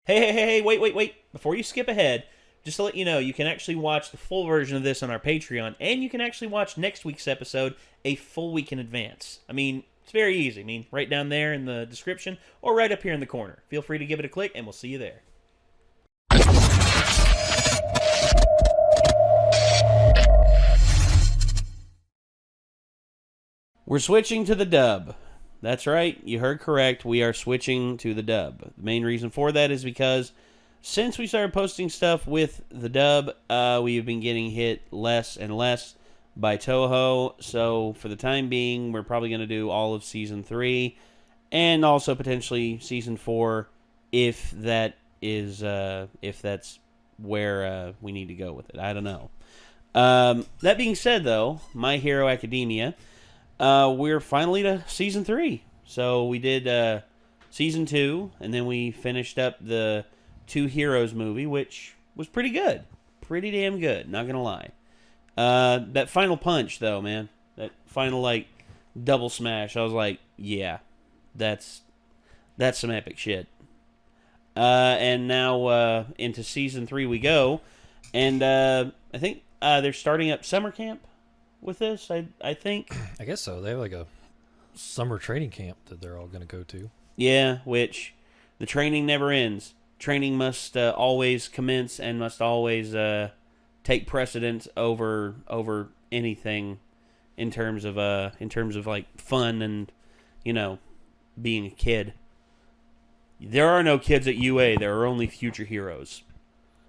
Hey, wait. Before you skip ahead, just to let you know, you can actually watch the full version of this on our Patreon, and you can actually watch next week's episode a full week in advance. I mean, it's very easy. I mean, right down there in the description, or right up here in the corner. Feel free to give it a click, and we'll see you there. We're switching to the dub. That's right, you heard correct. We are switching to the dub. The main reason for that is because since we started posting stuff with the dub, we have been getting hit less and less by Toho. So for the time being, we're probably going to do all of Season 3 and also potentially Season 4 if that is if that's where we need to go with it. I don't know. That being said, though, My Hero Academia... we're finally to Season 3. So we did Season 2, and then we finished up the Two Heroes movie, which was pretty good. Pretty damn good, not gonna lie. That final punch, though, man. That final, double smash. I was like, yeah, that's some epic shit. And now into Season 3 we go. And I think they're starting up summer camp with this, I think. I guess so. They have a summer training camp that they're all going to go to. Yeah, which the training never ends. Training must always commence and must always take precedence over anything in terms of fun and being a kid. There are no kids at UA. There are only future heroes.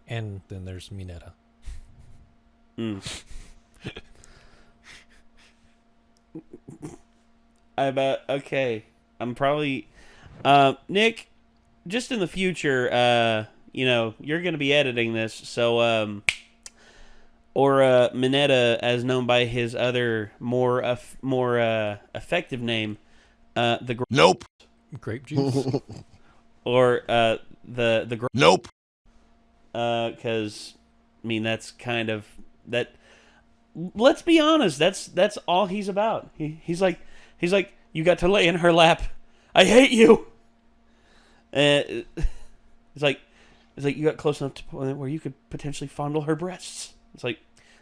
And then there's Mineta. Okay. I'm probably Nick, just in the future, you're going to be editing this, so Mineta, as known by his other more effective name, Nope. Grape juice. Or the Nope. because that's kind of that. Let's be honest. That's all he's about. He's like, you got to lay in her lap. I hate you. It's like you got close enough to the point where you could potentially fondle her breasts. It's like,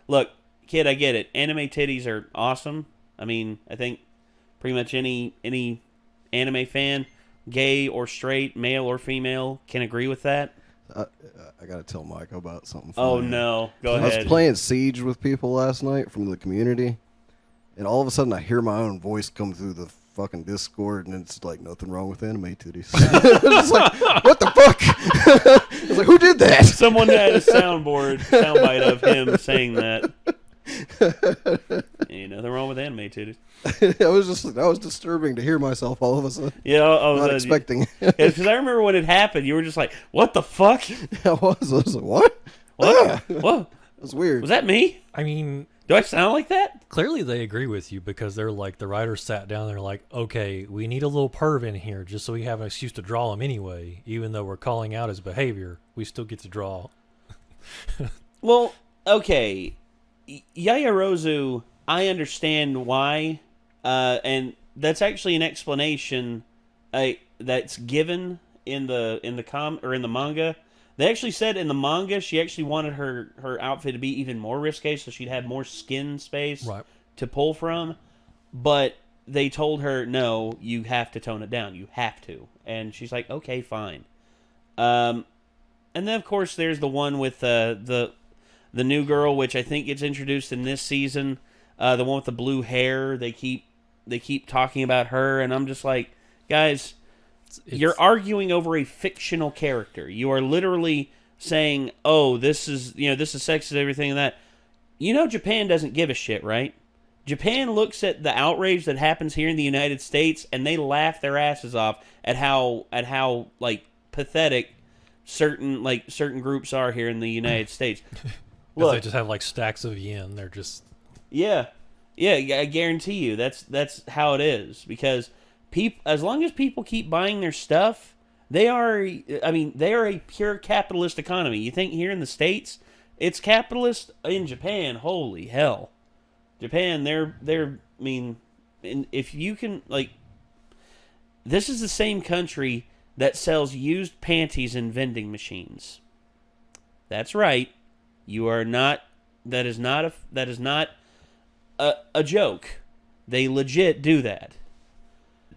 look, kid, I get it. Anime titties are awesome. I mean, I think pretty much any anime fan, gay or straight, male or female, can agree with that. I gotta tell Mike about something funny. Oh no, go ahead. I was playing Siege with people last night from the community, and all of a sudden I hear my own voice come through the fucking Discord, and it's like, nothing wrong with anime titties. It's like, what the fuck? It's like, who did that? Someone had a soundbite of him saying that. Ain't nothing wrong with anime titties. That was disturbing to hear myself all of a sudden. Yeah, I was not expecting. Because I remember when it happened, you were just like, "What the fuck?" I was like, "What? What? What? That's weird." Was that me? I mean, do I sound like that? Clearly, they agree with you because they're like, the writers sat down. They're like, "Okay, we need a little perv in here just so we have an excuse to draw him anyway. Even though we're calling out his behavior, we still get to draw." Well, okay, Yayarozu, I understand why. And that's actually an explanation that's given in the manga. They actually said in the manga she actually wanted her outfit to be even more risque, so she'd have more skin space to pull from. But they told her, no, you have to tone it down. You have to. And she's like, okay, fine. And then of course there's the one with the new girl, which I think gets introduced in this season. The one with the blue hair. They keep talking about her, and I'm just like, guys, you're arguing over a fictional character. You are literally saying, "Oh, this is sexist, everything and that." Japan doesn't give a shit, right? Japan looks at the outrage that happens here in the United States, and they laugh their asses off at how pathetic certain groups are here in the United States. Look, they just have stacks of yen. They're just Yeah, I guarantee you that's how it is, because as long as people keep buying their stuff, they are a pure capitalist economy. You think here in the States it's capitalist? In Japan, holy hell. Japan, if you can, this is the same country that sells used panties in vending machines. That's right. You are not. That is not a joke. They legit do that.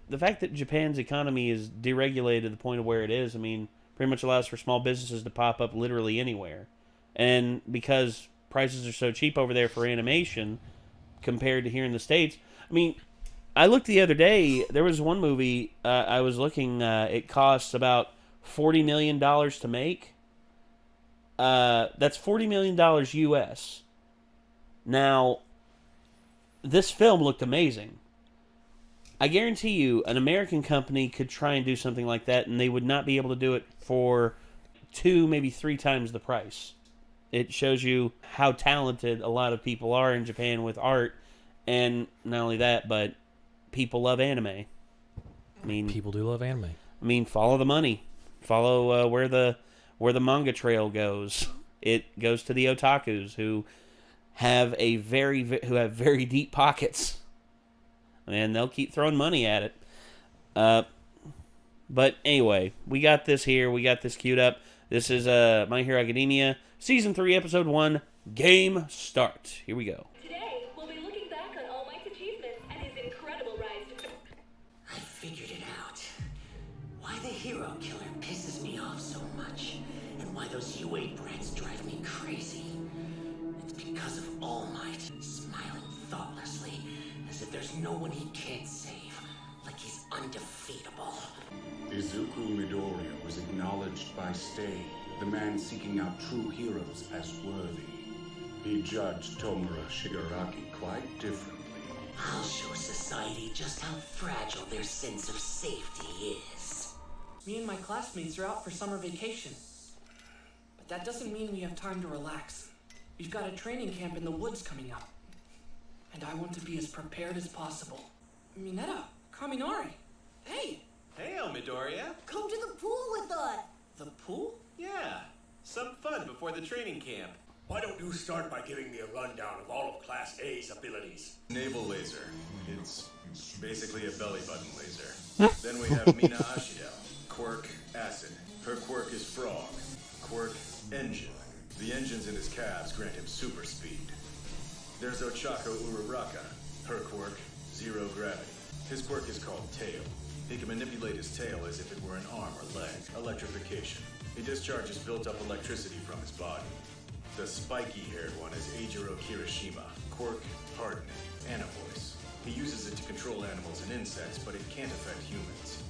The fact that Japan's economy is deregulated to the point of where it is, I mean, pretty much allows for small businesses to pop up literally anywhere. And because prices are so cheap over there for animation compared to here in the States, I mean, I looked the other day, there was one movie I was looking, it costs about $40 million to make. That's $40 million US. Now, this film looked amazing. I guarantee you an American company could try and do something like that, and they would not be able to do it for 2, maybe 3 times the price. It shows you how talented a lot of people are in Japan with art, and not only that, but people love anime. I mean, people do love anime. I mean, follow the money, follow where the manga trail goes. It goes to the otakus who have very deep pockets, and they'll keep throwing money at it. But anyway, we got this here. We got this queued up. This is My Hero Academia, Season 3, Episode 1, Game Start. Here we go. Today, we'll be looking back on All Might's achievements and his incredible rise to... I figured it out. Why the hero killer pisses me off so much, and why those UA brats drive me crazy. It's because of All Might, smiling thoughtlessly, as if there's no one he can't save, like he's undefeatable. Izuku Midoriya was acknowledged by Stay, the man seeking out true heroes, as worthy. He judged Tomura Shigaraki quite differently. I'll show society just how fragile their sense of safety is. Me and my classmates are out for summer vacation. But that doesn't mean we have time to relax. We've got a training camp in the woods coming up. And I want to be as prepared as possible. Mineta, Kaminari, hey! Hey, Midoriya. Come to the pool with us. The pool? Yeah, some fun before the training camp. Why don't you start by giving me a rundown of all of Class A's abilities? Naval laser. It's basically a belly button laser. Then we have Mina Ashida. Quirk, acid. Her quirk is frog. Quirk, engine. The engines in his calves grant him super speed. There's Ochako Uraraka. Her quirk, zero gravity. His quirk is called tail. He can manipulate his tail as if it were an arm or leg. Electrification. He discharges built-up electricity from his body. The spiky-haired one is Eijiro Kirishima. Quirk, hardening. Anavoice. He uses it to control animals and insects, but it can't affect humans.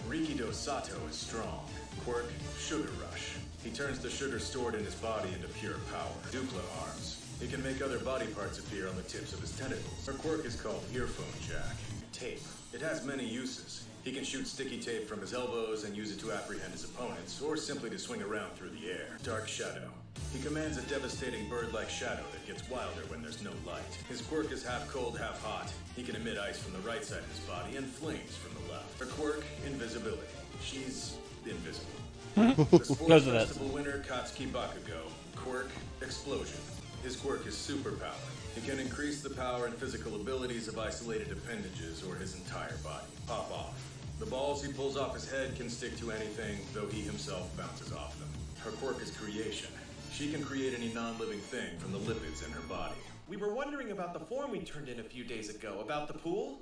Rikido Sato is strong. Quirk, sugar rush. He turns the sugar stored in his body into pure power. Dupla arms. He can make other body parts appear on the tips of his tentacles. Her quirk is called earphone jack. Tape. It has many uses. He can shoot sticky tape from his elbows and use it to apprehend his opponents, or simply to swing around through the air. Dark Shadow. He commands a devastating bird-like shadow that gets wilder when there's no light. His quirk is half cold, half hot. He can emit ice from the right side of his body and flames from the left. Her quirk, invisibility. She's invisible. The Sports Festival winner, Katsuki Bakugo. Quirk, explosion. His quirk is superpower. He can increase the power and physical abilities of isolated appendages or his entire body. Pop off. The balls he pulls off his head can stick to anything, though he himself bounces off them. Her quirk is creation. She can create any non-living thing from the lipids in her body. We were wondering about the form we turned in a few days ago, about the pool?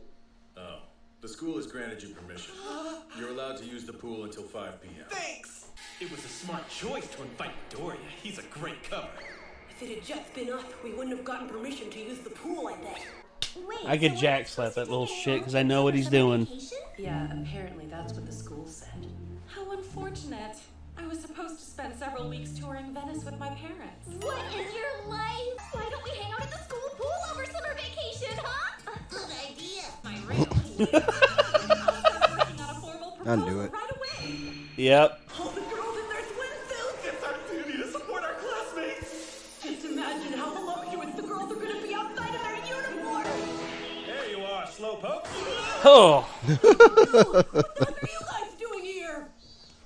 Oh. The school has granted you permission. You're allowed to use the pool until 5 p.m. Thanks! It was a smart choice to invite Midoriya. He's a great cover. If it had just been us, we wouldn't have gotten permission to use the pool, I bet. Wait, I could jack slap that little shit because I know what he's doing. Yeah, apparently that's what the school said. How unfortunate. I was supposed to spend several weeks touring Venice with my parents. What is your life? Why don't we hang out at the school pool over summer vacation, huh? Good idea. My real I'll start working on a formal I'll proposal do it. right away. Yep. All the girls in their swimsuits. It's our duty to support our classmates! Just imagine how voluptuous the girls are going to be outside of their uniforms. There you are, slowpoke. Oh, What are you guys doing here?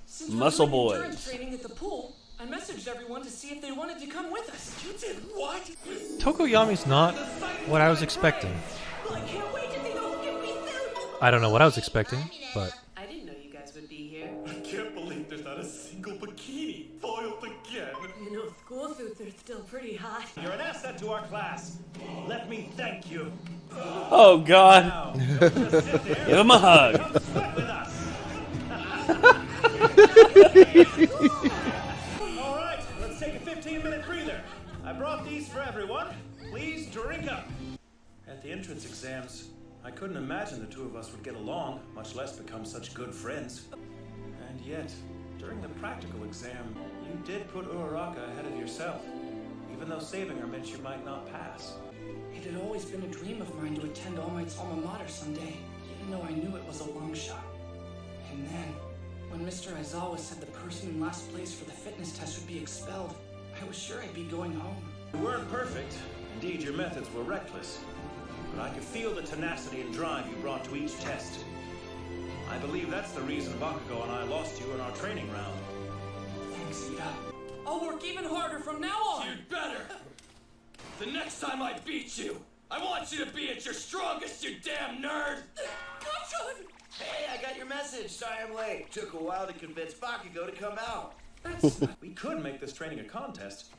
Since Muscle we're doing boys. endurance training at the pool, I messaged everyone to see if they wanted to come with us. You did what? Tokoyami's not what I was expecting. I can't wait to see those skimpy suits. I don't know what I was expecting, but I didn't know you guys would be here. I can't bikini, foiled again. You know, school suits are still pretty hot. You're an asset to our class. Let me thank you. Oh, God. Now, don't just sit there. Give him a hug. Come sweat with us. All right, let's take a 15-minute breather. I brought these for everyone. Please drink up. At the entrance exams, I couldn't imagine the two of us would get along, much less become such good friends. And yet, during the practical exam, you did put Uraraka ahead of yourself, even though saving her meant you might not pass. It had always been a dream of mine to attend All Might's alma mater someday, even though I knew it was a long shot. And then, when Mr. Aizawa said the person in last place for the fitness test would be expelled, I was sure I'd be going home. You weren't perfect. Indeed, your methods were reckless. But I could feel the tenacity and drive you brought to each test. I believe that's the reason Bakugo and I lost you in our training round. Thanks, Ida. I'll work even harder from now on! You'd better! The next time I beat you, I want you to be at your strongest, you damn nerd! Gotcha! Hey, I got your message. Sorry I'm late. Took a while to convince Bakugo to come out. We could make this training a contest.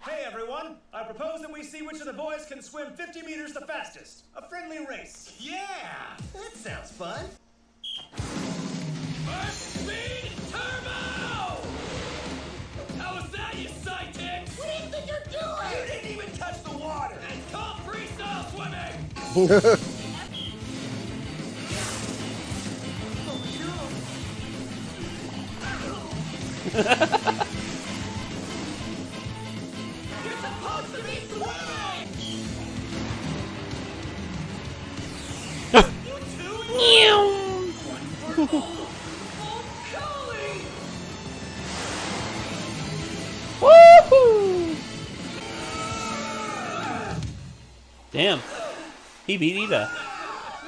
Hey everyone, I propose that we see which of the boys can swim 50 meters the fastest. A friendly race. Yeah, that sounds fun. First speed turbo! How was that, you sidekick? What do you think you're doing? You didn't even touch the water. It's called freestyle swimming! You're supposed to be swimming! Woohoo! Damn. He beat Ida.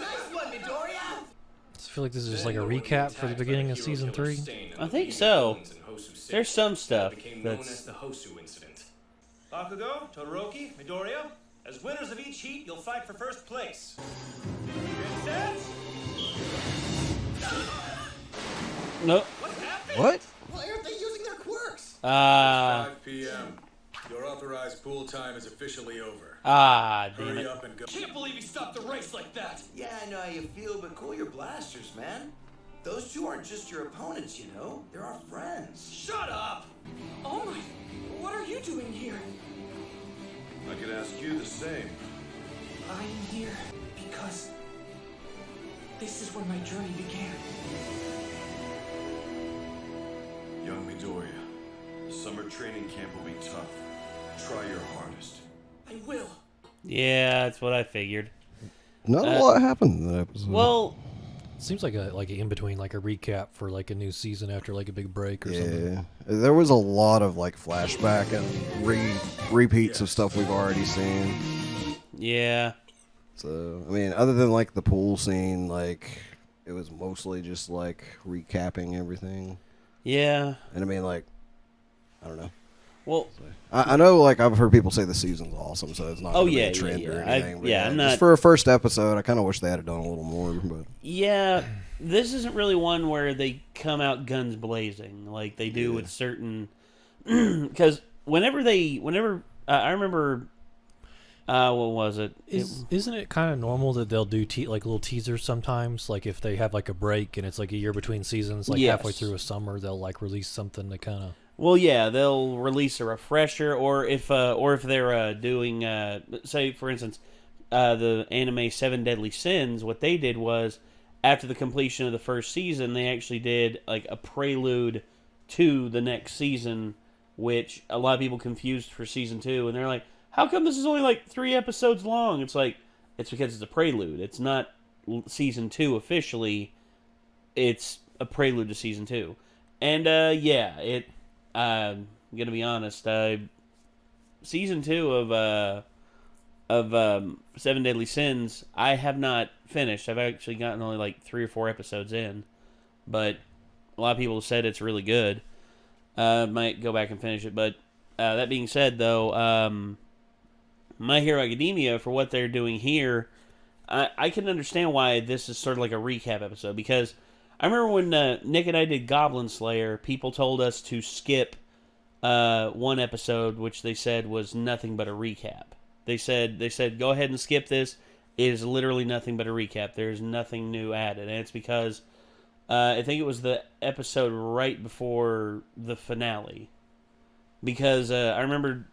Nice one, Midoriya! I feel like this is just like a recap for the beginning of season 3. I think so. There's some stuff Became known as that's... the Hosu incident. Bakugo, Todoroki, Midoriya, as winners of each heat, you'll fight for first place. Get set. Nope. What happened? What? Why aren't they using their quirks? 5 p.m. Your authorized pool time is officially over. Damn Hurry it. up and go. Can't believe he stopped the race like that! Yeah, I know how you feel, but cool your blasters, man. Those two aren't just your opponents, you know. They're our friends. Shut up! Oh my, what are you doing here? I could ask you the same. I'm here because this is where my journey began. Young Midoriya, the summer training camp will be tough. Try your hardest. I will. Yeah, that's what I figured. Not a lot happened in that episode. Well, Seems like a in between, like a recap for like a new season after like a big break or something. Yeah, there was a lot of like flashback and repeats of stuff we've already seen. yeah. So I mean, other than like the pool scene, like it was mostly just like recapping everything. Yeah. And I mean, like, I don't know. Well, I know, like, I've heard people say the season's awesome, so it's not Oh, gonna be yeah, a trend yeah, or yeah. anything. But I'm not... Just for a first episode, I kind of wish they had done a little more. But Yeah, this isn't really one where they come out guns blazing like they do with certain... Because whenever I remember... what was it? Isn't it kind of normal that they'll do like little teasers sometimes? Like if they have like a break and it's like a year between seasons, like halfway through a summer, they'll like release something to kind of... Well, yeah, they'll release a refresher, or if they're doing, say, for instance, the anime Seven Deadly Sins, what they did was, after the completion of the first season, they actually did, like, a prelude to the next season, which a lot of people confused for season 2, and they're like, how come this is only, like, 3 episodes long? It's like, it's because it's a prelude. It's not season 2 officially. It's a prelude to season 2. And, yeah, I'm gonna be honest. Season 2 of Seven Deadly Sins, I have not finished. I've actually gotten only like 3 or 4 episodes in, but a lot of people have said it's really good. Might go back and finish it. But that being said, though, My Hero Academia, for what they're doing here, I can understand why this is sort of like a recap episode, because I remember when Nick and I did Goblin Slayer, people told us to skip one episode, which they said was nothing but a recap. They said go ahead and skip this. It is literally nothing but a recap. There's nothing new added, and it's because I think it was the episode right before the finale. Because I remember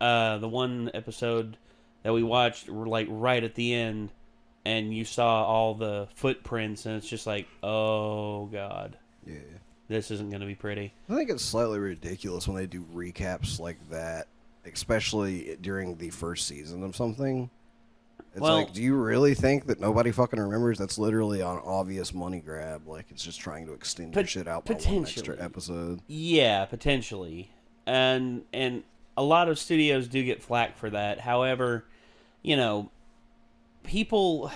the one episode that we watched like right at the end, and you saw all the footprints, and it's just like, oh god, Yeah. this isn't going to be pretty. I think it's slightly ridiculous when they do recaps like that, especially during the first season of something. It's like, do you really think that nobody fucking remembers? That's literally an obvious money grab. Like, it's just trying to extend your shit out by one extra episode. Yeah, potentially. And a lot of studios do get flack for that. However, you know, people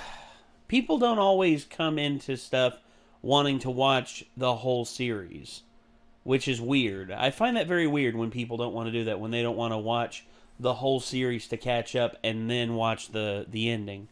don't always come into stuff wanting to watch the whole series, which is weird. I find that very weird when people don't want to do that, when they don't want to watch the whole series to catch up and then watch the ending.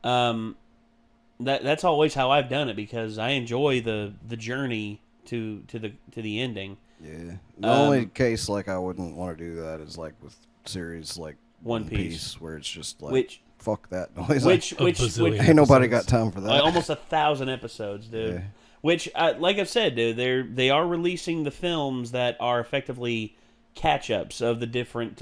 That's always how I've done it, because I enjoy the journey to the ending. Yeah. The only case like I wouldn't want to do that is like with series like One Piece, where it's just like fuck that noise. Which ain't nobody got time for that. Almost 1,000 episodes, dude. Yeah. Which, like I've said, dude, they are releasing the films that are effectively catch-ups of the different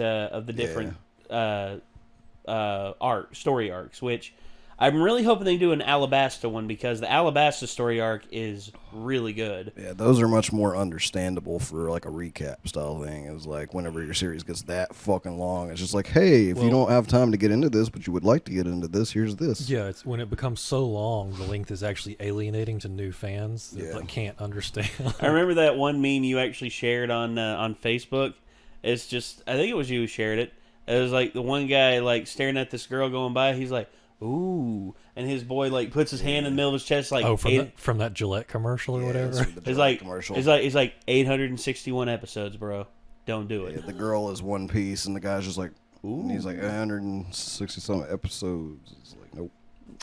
story arcs. Which I'm really hoping they do an Alabasta one, because the Alabasta story arc is really good. Yeah, those are much more understandable for like a recap style thing. It's like whenever your series gets that fucking long, it's just like, hey, if you don't have time to get into this, but you would like to get into this, here's this. Yeah, it's when it becomes so long, the length is actually alienating to new fans that can't understand. I remember that one meme you actually shared on Facebook. It's just, I think it was you who shared it. It was like the one guy like staring at this girl going by. He's like, ooh, and his boy like puts his hand in the middle of his chest, like, from that Gillette commercial or whatever. It's like 861 episodes, bro. Don't do it. Yeah, the girl is One Piece, and the guy's just like, ooh, and he's like 160 some episodes. It's like, nope,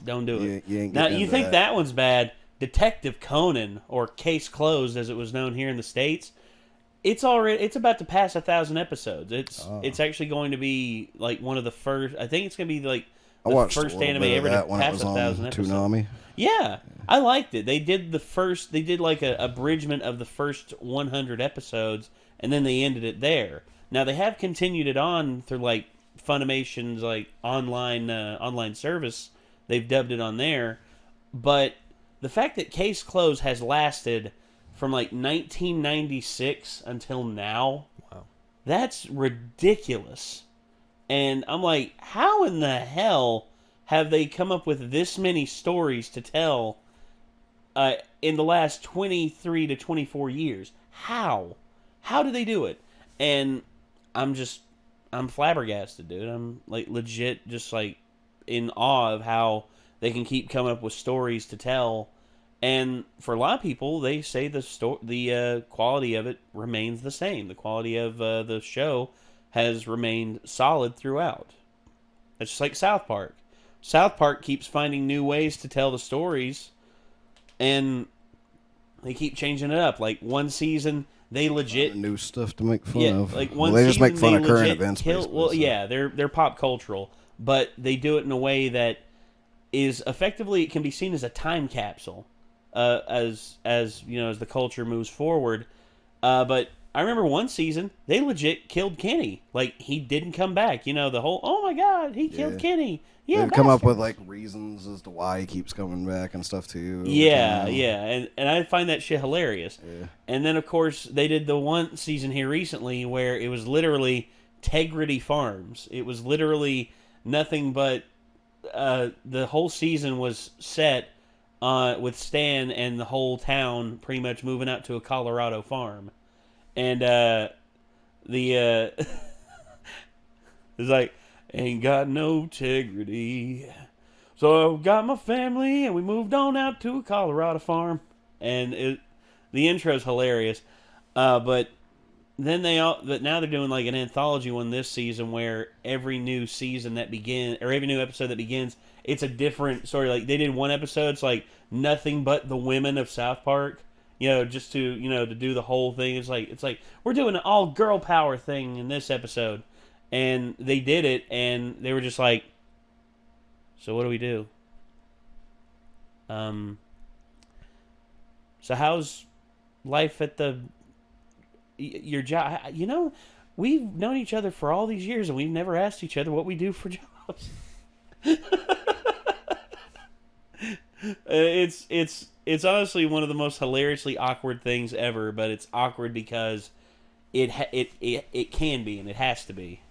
don't do it. You ain't now you think that one's bad? Detective Conan, or Case Closed as it was known here in the States, it's about to pass 1,000 episodes. It's actually going to be like one of the first. I think it's going to be like the first anime ever to pass 1,000 episodes. Toonami. Yeah, I liked it. They did like a abridgment of the first 100 episodes, and then they ended it there. Now they have continued it on through like Funimation's like online service. They've dubbed it on there, but the fact that Case Closed has lasted from like 1996 until now, wow, that's ridiculous. And I'm like, how in the hell have they come up with this many stories to tell in the last 23 to 24 years? How? How do they do it? And I'm flabbergasted, dude. I'm like legit just like in awe of how they can keep coming up with stories to tell. And for a lot of people, they say the quality of it remains the same. The quality of the show has remained solid throughout. It's just like South Park. South Park keeps finding new ways to tell the stories, and they keep changing it up. Like one season, they legit new stuff to make fun of. Like one they season, just make fun of current legit events. Yeah, they're pop cultural, but they do it in a way that is effectively, it can be seen as a time capsule. As you know, as the culture moves forward, but I remember one season they legit killed Kenny. Like, he didn't come back. You know, the whole, oh my god, he killed Kenny. Yeah, they've come up with like reasons as to why he keeps coming back and stuff too. Yeah, and I find that shit hilarious. Yeah. And then of course they did the one season here recently where it was literally Tegrity Farms. It was literally nothing but the whole season was set with Stan and the whole town pretty much moving out to a Colorado farm. And it's like, ain't got no integrity. So I got my family and we moved on out to a Colorado farm. And the intro's hilarious. But then but now they're doing like an anthology one this season where every new season that begins, or every new episode that begins, it's a different story. Like they did one episode, it's like nothing but the women of South Park. Just to to do the whole thing. It's like we're doing an all girl power thing in this episode, and they did it, and they were just like, so what do we do? So how's life at your job? We've known each other for all these years, and we've never asked each other what we do for jobs. It's honestly one of the most hilariously awkward things ever, but it's awkward because it can be and it has to be.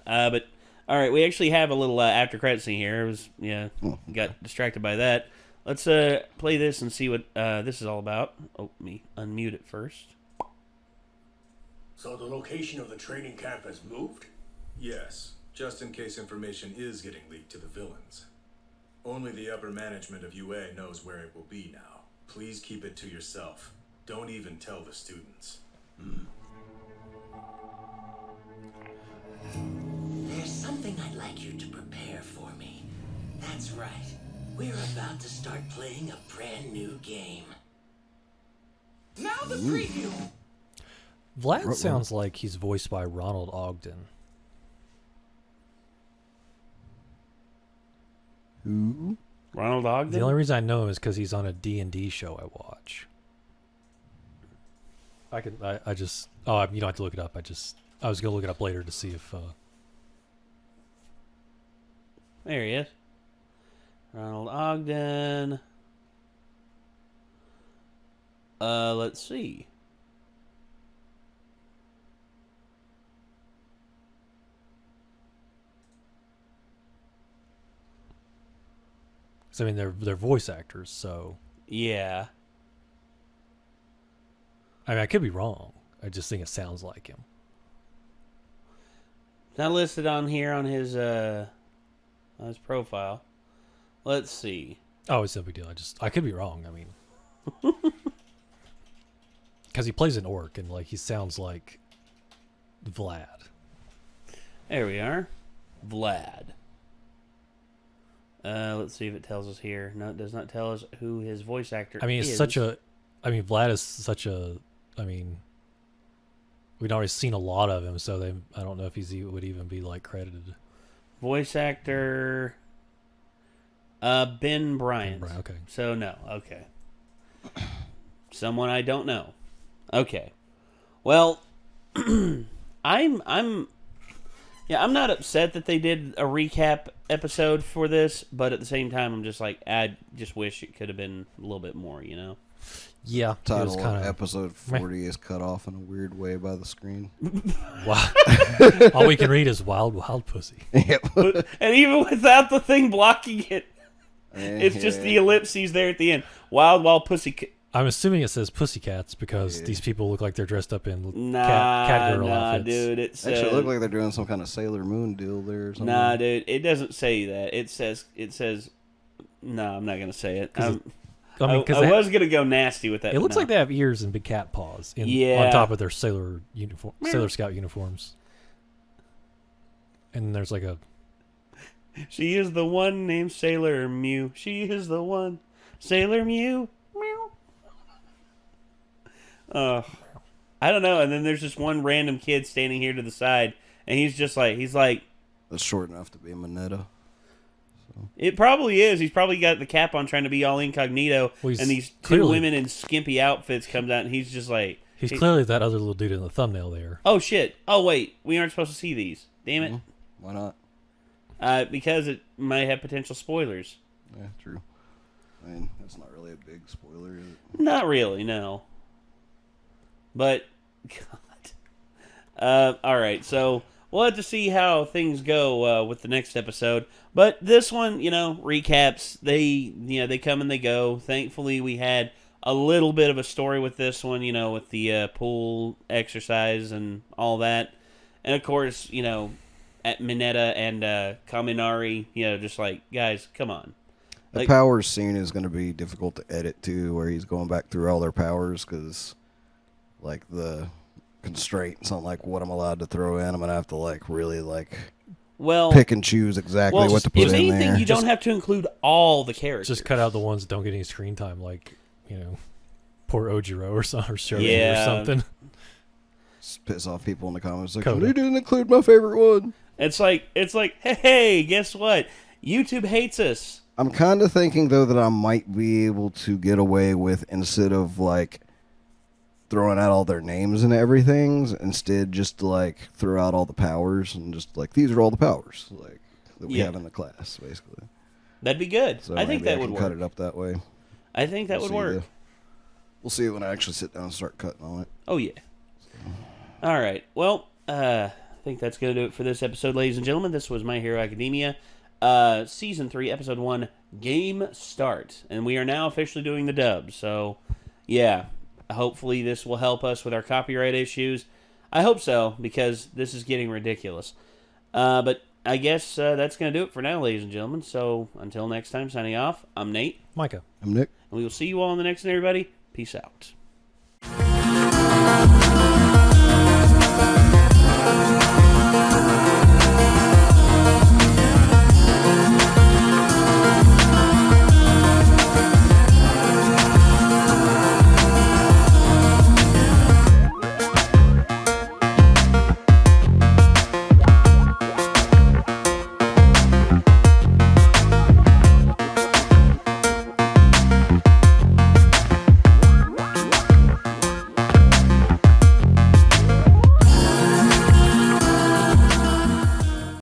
But all right, we actually have a little after credit scene here. Got distracted by that. Let's play this and see what this is all about. Oh, let me unmute it first. So the location of the training camp has moved? Yes, just in case information is getting leaked to the villains. Only the upper management of UA knows where it will be now. Please keep it to yourself. Don't even tell the students. There's something I'd like you to prepare for me. That's right. We're about to start playing a brand new game. Now the preview! Vlad sounds like he's voiced by Ronald Ogden. Who? Ronald Ogden? The only reason I know him is because he's on a D&D show I watch. I you don't have to look it up. I was going to look it up later to see if... There he is. Ronald Ogden. Let's see. I mean, they're voice actors, so... Yeah. I mean, I could be wrong. I just think it sounds like him. Not listed on here on his profile. Let's see. Oh, it's no big deal. I could be wrong. I mean... Because he plays an orc, and he sounds like Vlad. There we are. Vlad. Let's see if it tells us here. No, it does not tell us who his voice actor is. I mean, Vlad is such a... I mean, we'd already seen a lot of him, so I don't know if he would even be, credited. Voice actor... Ben Bryant. Okay. So, no. Okay. Someone I don't know. Okay. Well, I'm not upset that they did a recap episode for this, but at the same time, I'm just I just wish it could have been a little bit more, Yeah. Title of episode 40 is cut off in a weird way by the screen. Wow. All we can read is Wild, Wild Pussy. Yep. And even without the thing blocking it, it's just the ellipses there at the end. Wild, Wild Pussy. I'm assuming it says Pussycats because these people look like they're dressed up in cat girl outfits. Dude, it says, actually look like they're doing some kind of Sailor Moon deal there or something. Nah, dude, it doesn't say that. It says. No, I'm not gonna say it. I was gonna go nasty with that. It looks like they have ears and big cat paws on top of their Sailor Scout uniforms. And there's a. She is the one named Sailor Mew. She is the one Sailor Mew. I don't know. And then there's just one random kid standing here to the side, and he's like, that's short enough to be a Mineta. So. It probably is. He's probably got the cap on, trying to be all incognito, and these two women in skimpy outfits comes out, and he's just like, he's clearly that other little dude in the thumbnail there. Oh shit! Oh wait, we aren't supposed to see these. Damn it! Why not? Because it might have potential spoilers. Yeah, true. I mean, that's not really a big spoiler, is it? Not really, no. But, God. All right, so we'll have to see how things go with the next episode. But this one, recaps. They come and they go. Thankfully, we had a little bit of a story with this one, with the pool exercise and all that. And, of course, at Mineta and Kaminari, just guys, come on. The powers scene is going to be difficult to edit, too, where he's going back through all their powers, because... the constraint, something like what I'm allowed to throw in, I'm gonna have to really pick and choose exactly what to put if in anything, there. you don't have to include all the characters. Just cut out the ones that don't get any screen time, like, you know, poor Ojiro or Shoji or something. Just piss off people in the comments section. Coda. They didn't include my favorite one. It's like, hey, guess what? YouTube hates us. I'm kind of thinking, though, that I might be able to get away with, instead of, like, throwing out all their names and everything, instead just, like, throw out all the powers and just, like, these are all the powers, like, that we have in the class, basically. That'd be good. So I think that would work. Cut it up that way. I think that would work. We'll see it when I actually sit down and start cutting on it. Oh, yeah. All right. Well, I think that's going to do it for this episode, ladies and gentlemen. This was My Hero Academia, Season 3, Episode 1, Game Start. And we are now officially doing the dub. So, yeah, hopefully this will help us with our copyright issues. I hope so, because this is getting ridiculous. But I guess that's going to do it for now, ladies and gentlemen. So, until next time, signing off, I'm Nate. Micah. I'm Nick. And we will see you all in the next one, everybody. Peace out.